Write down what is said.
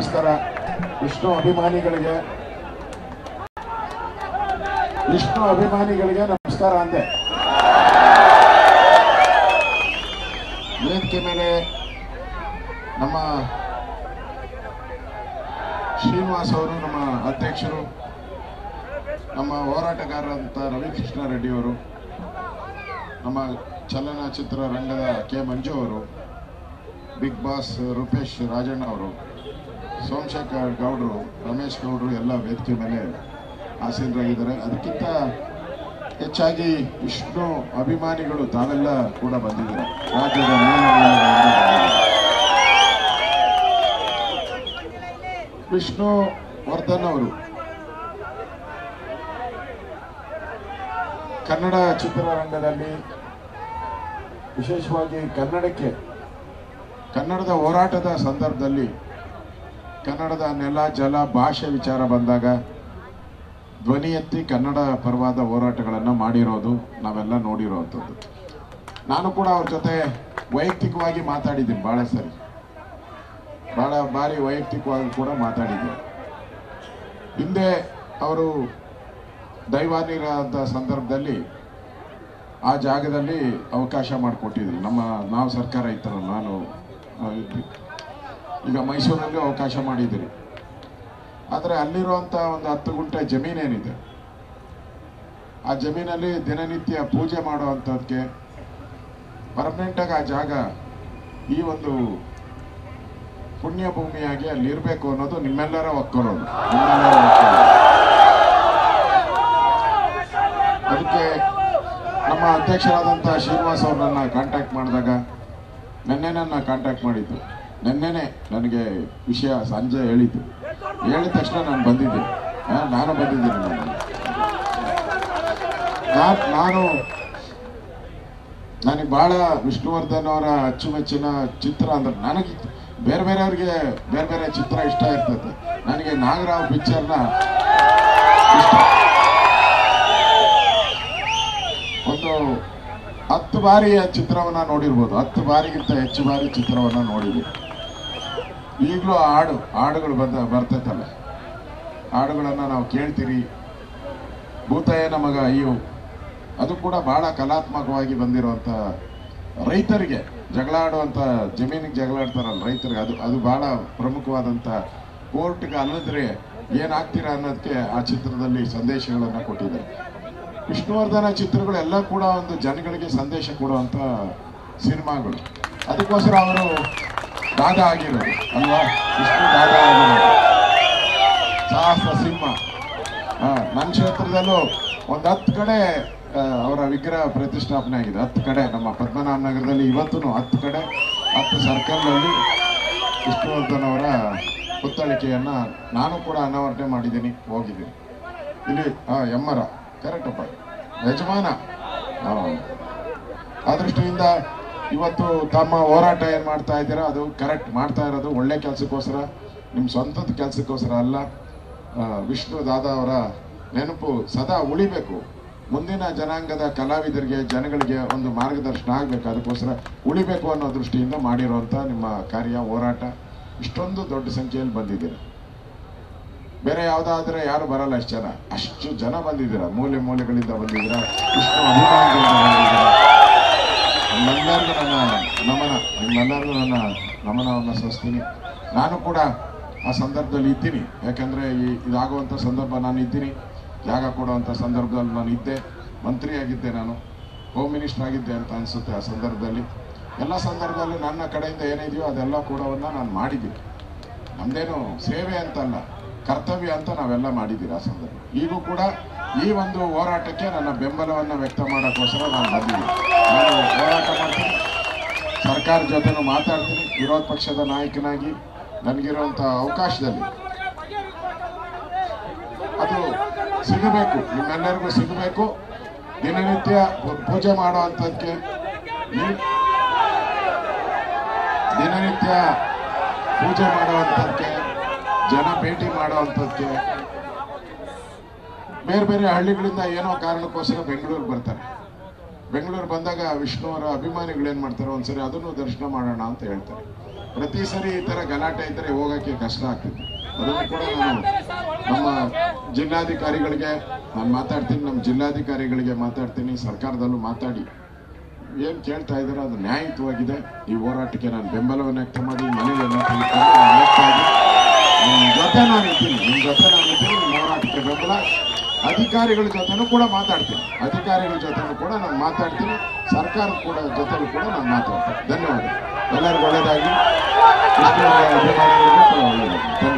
ನಮಸ್ಕಾರ. ವಿಷ್ಣು ಅಭಿಮಾನಿಗಳಿಗೆ ನಮಸ್ಕಾರ ಅಂದೆ. ವೇದಿಕೆ ಮೇಲೆ ನಮ್ಮ ಶ್ರೀನಿವಾಸ್ ಅವರು, ನಮ್ಮ ಅಧ್ಯಕ್ಷರು, ನಮ್ಮ ಹೋರಾಟಗಾರರಂತ ರವಿಕೃಷ್ಣ ರೆಡ್ಡಿ ಅವರು, ನಮ್ಮ ಚಲನಚಿತ್ರ ರಂಗದ ಕೆ ಮಂಜು ಅವರು, ಬಿಗ್ ಬಾಸ್ ರೂಪೇಶ್ ರಾಜಣ್ಣ ಅವರು, ಸೋಮಶೇಖರ್ ಗೌಡರು, ರಮೇಶ್ ಗೌಡರು ಎಲ್ಲ ವೇದಿಕೆ ಮೇಲೆ ಆಸೀನರಾಗಿದ್ದಾರೆ. ಅದಕ್ಕಿಂತ ಹೆಚ್ಚಾಗಿ ವಿಷ್ಣು ಅಭಿಮಾನಿಗಳು ತಾವೆಲ್ಲ ಕೂಡ ಬಂದಿದ್ದಾರೆ. ರಾಜ್ಯದ ವಿಷ್ಣು ವರ್ಧನ್ ಅವರು ಕನ್ನಡ ಚಿತ್ರರಂಗದಲ್ಲಿ ವಿಶೇಷವಾಗಿ ಕನ್ನಡದ ಹೋರಾಟದ ಸಂದರ್ಭದಲ್ಲಿ ಕನ್ನಡದ ನೆಲ ಜಲ ಭಾಷೆ ವಿಚಾರ ಬಂದಾಗ ಧ್ವನಿ ಎತ್ತಿ ಕನ್ನಡ ಪರವಾದ ಹೋರಾಟಗಳನ್ನು ಮಾಡಿರೋದು ನಾವೆಲ್ಲ ನೋಡಿರೋವಂಥದ್ದು. ನಾನು ಕೂಡ ಅವ್ರ ಜೊತೆ ವೈಯಕ್ತಿಕವಾಗಿ ಮಾತಾಡಿದ್ದೀನಿ, ಬಹಳ ಬಾರಿ ವೈಯಕ್ತಿಕವಾಗಿ ಕೂಡ ಮಾತಾಡಿದ್ದೀನಿ. ಹಿಂದೆ ಅವರು ದೈವಾನಿರಾದ ಸಂದರ್ಭದಲ್ಲಿ ಆ ಜಾಗದಲ್ಲಿ ಅವಕಾಶ ಮಾಡಿಕೊಟ್ಟಿದ್ರು. ನಾವು ಸರ್ಕಾರ ಇತ್ತರಲ್ಲ, ಈಗ ಮೈಸೂರಲ್ಲಿ ಅವಕಾಶ ಮಾಡಿದ್ದೀರಿ. ಆದರೆ ಅಲ್ಲಿರುವಂಥ ಒಂದು 10 ಗುಂಟೆ ಜಮೀನೇನಿದೆ, ಆ ಜಮೀನಲ್ಲಿ ದಿನನಿತ್ಯ ಪೂಜೆ ಮಾಡುವಂಥದ್ದಕ್ಕೆ ಪರ್ಮನೆಂಟಾಗಿ ಆ ಜಾಗ ಈ ಒಂದು ಪುಣ್ಯ ಭೂಮಿಯಾಗಿ ಅಲ್ಲಿ ಇರಬೇಕು ಅನ್ನೋದು ನಿಮ್ಮೆಲ್ಲರ ಒಕ್ಕೊಳ್ಳೋದು. ಅದಕ್ಕೆ ನಮ್ಮ ಅಧ್ಯಕ್ಷರಾದಂಥ ಶ್ರೀನಿವಾಸ್ ಅವ್ರನ್ನ ಕಾಂಟ್ಯಾಕ್ಟ್ ಮಾಡಿದಾಗ, ನನ್ನ ಕಾಂಟ್ಯಾಕ್ಟ್ ಮಾಡಿದ್ದು ನೆನ್ನೆನೆ ನನಗೆ ವಿಷಯ ಸಂಜೆ ಹೇಳಿದ್ದು. ಹೇಳಿದ ತಕ್ಷಣ ನಾನು ಬಂದಿದ್ದೀನಿ. ನನಗೆ ಬಹಳ ವಿಷ್ಣುವರ್ಧನ್ ಅವರ ಅಚ್ಚುಮೆಚ್ಚಿನ ಚಿತ್ರ ಅಂದ್ರೆ, ನನಗೆ ಬೇರೆಯವ್ರಿಗೆ ಬೇರೆ ಚಿತ್ರ ಇಷ್ಟ ಇರ್ತದೆ. ನನಗೆ ನಾಗರಾವ್ ಪಿಕ್ಚರ್ನ ಇಷ್ಟ. ಒಂದು 10 ಬಾರಿ ಆ ಚಿತ್ರವನ್ನ ನೋಡಿರ್ಬೋದು, 10 ಬಾರಿಗಿಂತ ಹೆಚ್ಚು ಬಾರಿ ಚಿತ್ರವನ್ನ ನೋಡಿದ್ವಿ. ಈಗಲೂ ಹಾಡುಗಳು ಬರ್ತೈತಲ್ಲ, ಹಾಡುಗಳನ್ನು ನಾವು ಕೇಳ್ತೀರಿ. ಭೂತಾಯ ನಮಗ ಅಯ್ಯೋ, ಅದು ಕೂಡ ಬಹಳ ಕಲಾತ್ಮಕವಾಗಿ ಬಂದಿರುವಂಥ, ರೈತರಿಗೆ ಜಗಳ ಆಡುವಂಥ, ಜಮೀನಿಗೆ ಜಗಳ ಆಡ್ತಾರಲ್ಲ ರೈತರಿಗೆ, ಅದು ಬಹಳ ಪ್ರಮುಖವಾದಂಥ, ಕೋರ್ಟ್ಗೆ ಅಲ್ಲದ್ರೆ ಏನಾಗ್ತೀರಾ ಅನ್ನೋದಕ್ಕೆ ಆ ಚಿತ್ರದಲ್ಲಿ ಸಂದೇಶಗಳನ್ನು ಕೊಟ್ಟಿದ್ದಾರೆ. ವಿಷ್ಣುವರ್ಧನ ಚಿತ್ರಗಳೆಲ್ಲ ಕೂಡ ಒಂದು ಜನಗಳಿಗೆ ಸಂದೇಶ ಕೊಡುವಂಥ ಸಿನಿಮಾಗಳು. ಅದಕ್ಕೋಸ್ಕರ ಅವರು ದಾದ ಆಗಿರೋದು ಅಲ್ವಾ, ವಿಷ್ಣು ದಾದ ಆಗಿರೋದು. ಸಾಹಸ ಸಿಂಹ. ನನ್ನ ಕ್ಷೇತ್ರದಲ್ಲೂ ಒಂದು 10 ಕಡೆ ಅವರ ವಿಗ್ರಹ ಪ್ರತಿಷ್ಠಾಪನೆ ಆಗಿದೆ. 10 ಕಡೆ ನಮ್ಮ ಪದ್ಮನಾಭ ನಗರದಲ್ಲಿ ಇವತ್ತೂ 10 ಕಡೆ 10 ಸರ್ಕಲ್ನಲ್ಲಿ ವಿಷ್ಣುವರ್ಧನ್ ಅವರ ಪುತ್ಥಳಿಕೆಯನ್ನು ನಾನು ಕೂಡ ಅನಾವರಣೆ ಮಾಡಿದ್ದೀನಿ, ಹೋಗಿದ್ದೀನಿ. ಇಲ್ಲಿ ಎಮ್ಮರ ಕರೆಕ್ಟಪ್ಪ ಯಜಮಾನ. ಆ ದೃಷ್ಟಿಯಿಂದ ಇವತ್ತು ತಮ್ಮ ಹೋರಾಟ ಏನು ಮಾಡ್ತಾ ಇದ್ದೀರಾ ಅದು ಕರೆಕ್ಟ್ ಮಾಡ್ತಾ ಇರೋದು ಒಳ್ಳೆ ಕೆಲಸಕ್ಕೋಸ್ಕರ, ನಿಮ್ಮ ಸ್ವಂತದ ಕೆಲಸಕ್ಕೋಸ್ಕರ ಅಲ್ಲ. ವಿಷ್ಣು ದಾದ ಅವರ ನೆನಪು ಸದಾ ಉಳಿಬೇಕು. ಮುಂದಿನ ಜನಾಂಗದ ಕಲಾವಿದರಿಗೆ, ಜನಗಳಿಗೆ ಒಂದು ಮಾರ್ಗದರ್ಶನ ಆಗಬೇಕು. ಅದಕ್ಕೋಸ್ಕರ ಉಳಿಬೇಕು ಅನ್ನೋ ದೃಷ್ಟಿಯಿಂದ ಮಾಡಿರುವಂಥ ನಿಮ್ಮ ಕಾರ್ಯ, ಹೋರಾಟ ಇಷ್ಟೊಂದು ದೊಡ್ಡ ಸಂಖ್ಯೆಯಲ್ಲಿ ಬಂದಿದ್ದೀರಾ. ಬೇರೆ ಯಾವುದಾದ್ರೆ ಯಾರು ಬರಲ್ಲ, ಅಷ್ಟು ಜನ ಬಂದಿದ್ದೀರಾ, ಮೂಲೆಗಳಿಂದ ಬಂದಿದ್ದೀರಾ, ವಿಷ್ಣು ಅಭಿಮಾನಿಗಳಿಂದ ಬಂದಿದ್ದೀರಾ. ನಿಮ್ಮೆಲ್ಲರಿಗೂ ನನ್ನ ನಮನವನ್ನು ಸಲ್ಲಿಸ್ತೀನಿ. ನಾನು ಕೂಡ ಆ ಸಂದರ್ಭದಲ್ಲಿ ಇದ್ದೀನಿ, ಯಾಕಂದರೆ ಇದಾಗುವಂಥ ಸಂದರ್ಭ ನಾನು ಇದ್ದೀನಿ. ಜಾಗ ಕೊಡುವಂಥ ಸಂದರ್ಭದಲ್ಲಿ ನಾನು ಇದ್ದೆ, ಮಂತ್ರಿಯಾಗಿದ್ದೆ, ನಾನು ಹೋಮ್ ಮಿನಿಸ್ಟರ್ ಆಗಿದ್ದೆ ಅಂತ ಅನಿಸುತ್ತೆ. ಆ ಸಂದರ್ಭದಲ್ಲಿ ಎಲ್ಲ ಸಂದರ್ಭದಲ್ಲೂ ನನ್ನ ಕಡೆಯಿಂದ ಏನಿದೆಯೋ ಅದೆಲ್ಲ ಕೂಡವನ್ನು ನಾನು ಮಾಡಿದ್ದೀನಿ. ನಮ್ಮದೇನು ಸೇವೆ ಅಂತಲ್ಲ, ಕರ್ತವ್ಯ ಅಂತ ನಾವೆಲ್ಲ ಮಾಡಿದ್ದೀರಿ ಆ ಸಂದರ್ಭ. ಈಗೂ ಕೂಡ ಈ ಒಂದು ಹೋರಾಟಕ್ಕೆ ನನ್ನ ಬೆಂಬಲವನ್ನು ವ್ಯಕ್ತ ಮಾಡೋಕ್ಕೋಸ್ಕರ ನಾನು ಬಂದಿದ್ದೀನಿ. ನಾನು ಹೋರಾಟ ಮಾಡ್ತೀನಿ, ಸರ್ಕಾರ ಜೊತೆನೂ ಮಾತಾಡ್ತೀನಿ. ವಿರೋಧ ಪಕ್ಷದ ನಾಯಕನಾಗಿ ನನಗಿರುವಂಥ ಅವಕಾಶದಲ್ಲಿ ಅದು ಸಿಗಬೇಕು, ನಿಮ್ಮೆಲ್ಲರಿಗೂ ಸಿಗಬೇಕು. ದಿನನಿತ್ಯ ಪೂಜೆ ಮಾಡುವಂಥದ್ದಕ್ಕೆ, ಜನ ಭೇಟಿ ಮಾಡುವಂಥದ್ದಕ್ಕೆ, ಬೇರೆ ಹಳ್ಳಿಗಳಿಂದ ಏನೋ ಕಾರಣಕ್ಕೋಸ್ಕರ ಬೆಂಗಳೂರು ಬರ್ತಾರೆ. ಬೆಂಗಳೂರು ಬಂದಾಗ ವಿಷ್ಣುವರ ಅಭಿಮಾನಿಗಳು ಏನು ಮಾಡ್ತಾರೆ, ಒಂದ್ಸರಿ ಅದನ್ನು ದರ್ಶನ ಮಾಡೋಣ ಅಂತ ಹೇಳ್ತಾರೆ. ಪ್ರತಿ ಸರಿ ಈ ತರ ಗಲಾಟೆ ಇದ್ರೆ ಹೋಗಕ್ಕೆ ಕಷ್ಟ ಆಗ್ತಿದೆ. ಅದನ್ನು ಕೂಡ ನಾನು ನಮ್ಮ ಜಿಲ್ಲಾಧಿಕಾರಿಗಳಿಗೆ ನಾನು ಮಾತಾಡ್ತೀನಿ, ನಮ್ಮ ಜಿಲ್ಲಾಧಿಕಾರಿಗಳಿಗೆ ಮಾತಾಡ್ತೀನಿ, ಸರ್ಕಾರದಲ್ಲೂ ಮಾತಾಡಿ ಏನ್ ಕೇಳ್ತಾ ಇದ್ದಾರೆ ಅದು ನ್ಯಾಯಯುತವಾಗಿದೆ. ಈ ಹೋರಾಟಕ್ಕೆ ನಾನು ಬೆಂಬಲವನ್ನು ವ್ಯಕ್ತ ಮಾಡಿ ಮನೆಯನ್ನು ನಿಮ್ಮ ಜೊತೆ ನಾನಿದ್ದೀನಿ, ನಿಮ್ಮ ಹೋರಾಟಕ್ಕೆ ಬೆಂಬಲ. ಅಧಿಕಾರಿಗಳ ಜೊತೆನೂ ಕೂಡ ಮಾತಾಡ್ತೀನಿ, ನಾನು ಮಾತಾಡ್ತೀನಿ, ಸರ್ಕಾರದ ಕೂಡ ಜೊತೆನೂ ಕೂಡ ನಾನು ಮಾತಾಡ್ತೀನಿ. ಧನ್ಯವಾದ. ಎಲ್ಲರಿಗೂ ಒಳ್ಳೆಯದಾಗಿ, ಕೃಷ್ಣ ಅಭಿಮಾನಿಗಳಿಗೂ ಕೂಡ ಒಳ್ಳೆಯದಾಗಿ.